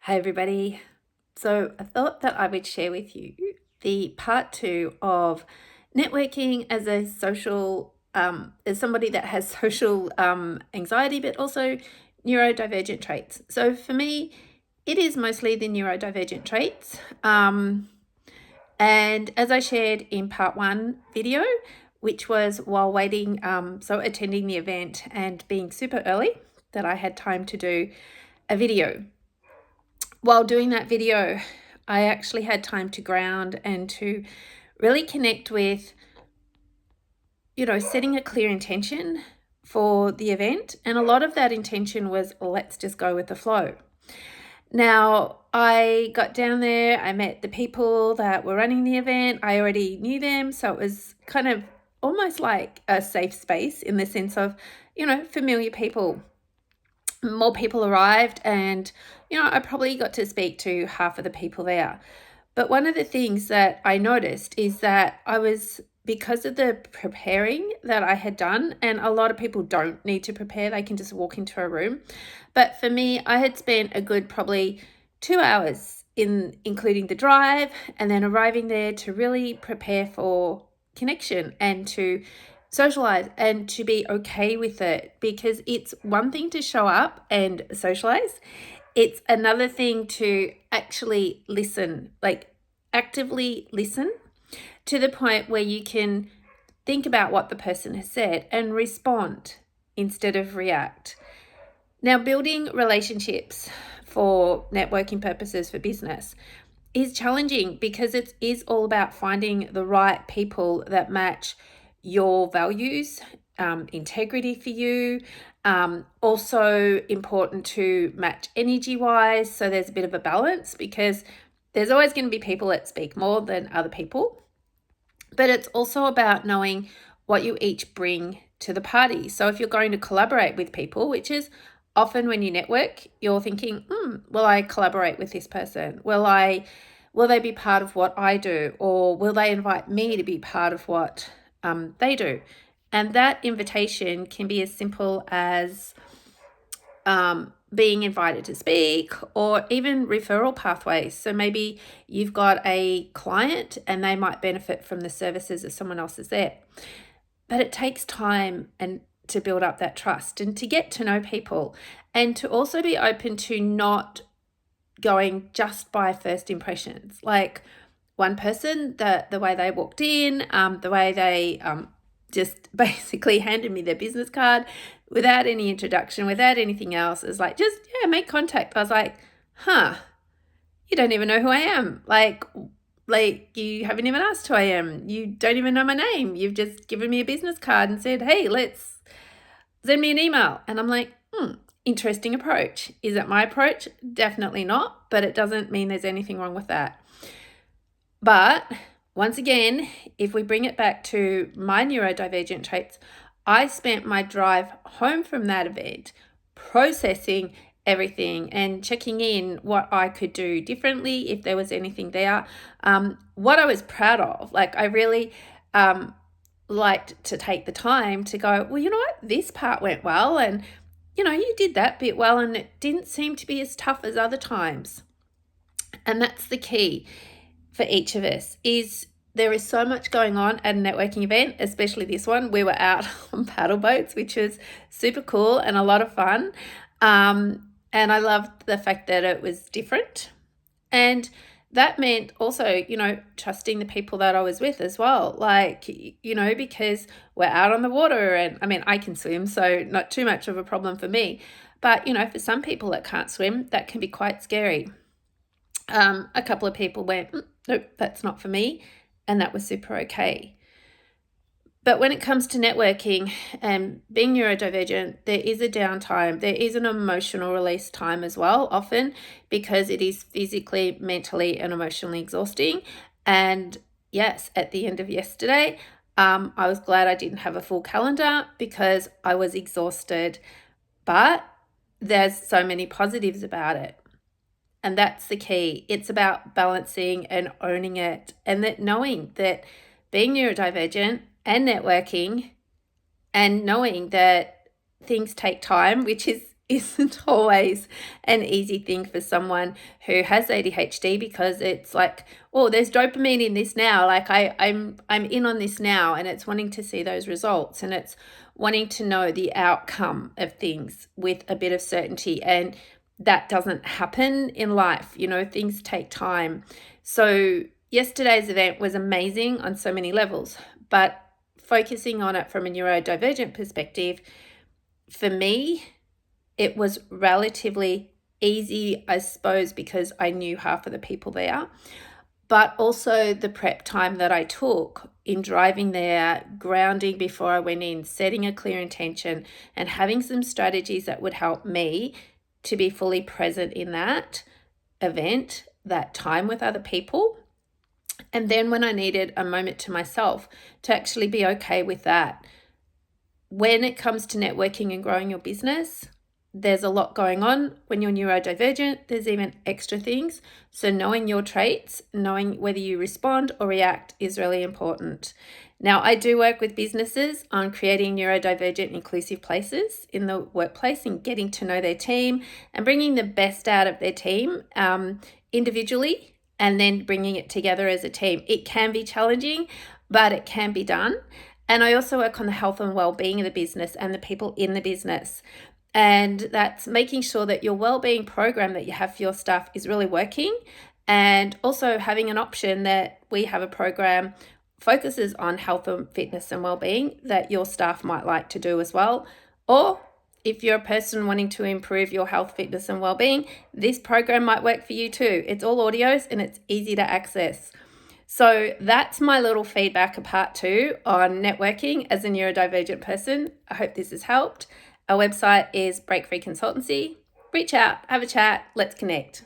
Hi, everybody. So I thought that I would share with you the part two of networking as a as somebody that has social anxiety, but also neurodivergent traits. So for me, it is mostly the neurodivergent traits. And as I shared in part one video, which was while waiting, so attending the event and being super early, that I had time to do a video. While doing that video, I actually had time to ground and to really connect with, setting a clear intention for the event. And a lot of that intention was, let's just go with the flow. Now, I got down there, I met the people that were running the event. I already knew them. So it was kind of almost like a safe space in the sense of, familiar people. More people arrived, and I probably got to speak to half of the people there. But one of the things that I noticed is that because of the preparing that I had done, and a lot of people don't need to prepare, they can just walk into a room. But for me, I had spent a good probably 2 hours including the drive and then arriving there to really prepare for connection and to socialize and to be okay with it, because it's one thing to show up and socialize. It's another thing to actually listen, like actively listen to the point where you can think about what the person has said and respond instead of react. Now, building relationships for networking purposes for business is challenging because it is all about finding the right people that match your values, integrity for you. Also important to match energy wise. So there's a bit of a balance, because there's always going to be people that speak more than other people. But it's also about knowing what you each bring to the party. So if you're going to collaborate with people, which is often when you network, you're thinking, will I collaborate with this person? Will they be part of what I do? Or will they invite me to be part of what they do? And that invitation can be as simple as being invited to speak, or even referral pathways. So maybe you've got a client and they might benefit from the services of someone else is there. But it takes time and to build up that trust and to get to know people, and to also be open to not going just by first impressions. Like one person, the way they walked in, the way they just basically handed me their business card without any introduction, without anything else, is like, just, make contact. I was like, you don't even know who I am. Like you haven't even asked who I am. You don't even know my name. You've just given me a business card and said, hey, let's send me an email. And I'm like, interesting approach. Is it my approach? Definitely not, but it doesn't mean there's anything wrong with that. But once again, if we bring it back to my neurodivergent traits, I spent my drive home from that event processing everything and checking in what I could do differently, if there was anything there. What I was proud of, like I really liked to take the time to go, well, you know what, this part went well, and you did that bit well, and it didn't seem to be as tough as other times. And that's the key for each of us. Is there is so much going on at a networking event, especially this one. We were out on paddle boats, which was super cool and a lot of fun. And I loved the fact that it was different. And that meant also, trusting the people that I was with as well. Like, because we're out on the water, and I mean, I can swim, so not too much of a problem for me. But, for some people that can't swim, that can be quite scary. A couple of people went, nope, that's not for me. And that was super okay. But when it comes to networking and being neurodivergent, there is a downtime. There is an emotional release time as well, often, because it is physically, mentally, and emotionally exhausting. And yes, at the end of yesterday, I was glad I didn't have a full calendar because I was exhausted. But there's so many positives about it. And that's the key. It's about balancing and owning it, and that knowing that being neurodivergent and networking, and knowing that things take time, which is isn't always an easy thing for someone who has ADHD, because it's like, oh, there's dopamine in this now. Like I'm in on this now, and it's wanting to see those results, and it's wanting to know the outcome of things with a bit of certainty. And that doesn't happen in life. Things take time. So yesterday's event was amazing on so many levels, but focusing on it from a neurodivergent perspective, for me, it was relatively easy, I suppose, because I knew half of the people there, but also the prep time that I took in driving there, grounding before I went in, setting a clear intention, and having some strategies that would help me to be fully present in that event, that time with other people. And then when I needed a moment to myself, to actually be okay with that. When it comes to networking and growing your business, there's a lot going on. When you're neurodivergent, there's even extra things. So knowing your traits, knowing whether you respond or react is really important. Now, I do work with businesses on creating neurodivergent inclusive places in the workplace and getting to know their team and bringing the best out of their team individually, and then bringing it together as a team. It can be challenging, but it can be done. And I also work on the health and well-being of the business and the people in the business. And that's making sure that your well-being program that you have for your staff is really working, and also having an option that we have a program focuses on health and fitness and well-being that your staff might like to do as well. Or if you're a person wanting to improve your health, fitness and well-being, this program might work for you too. It's all audios and it's easy to access. So that's my little feedback, a part 2 on networking as a neurodivergent person. I hope this has helped. Our website is Break Free Consultancy. Reach out, have a chat, let's connect.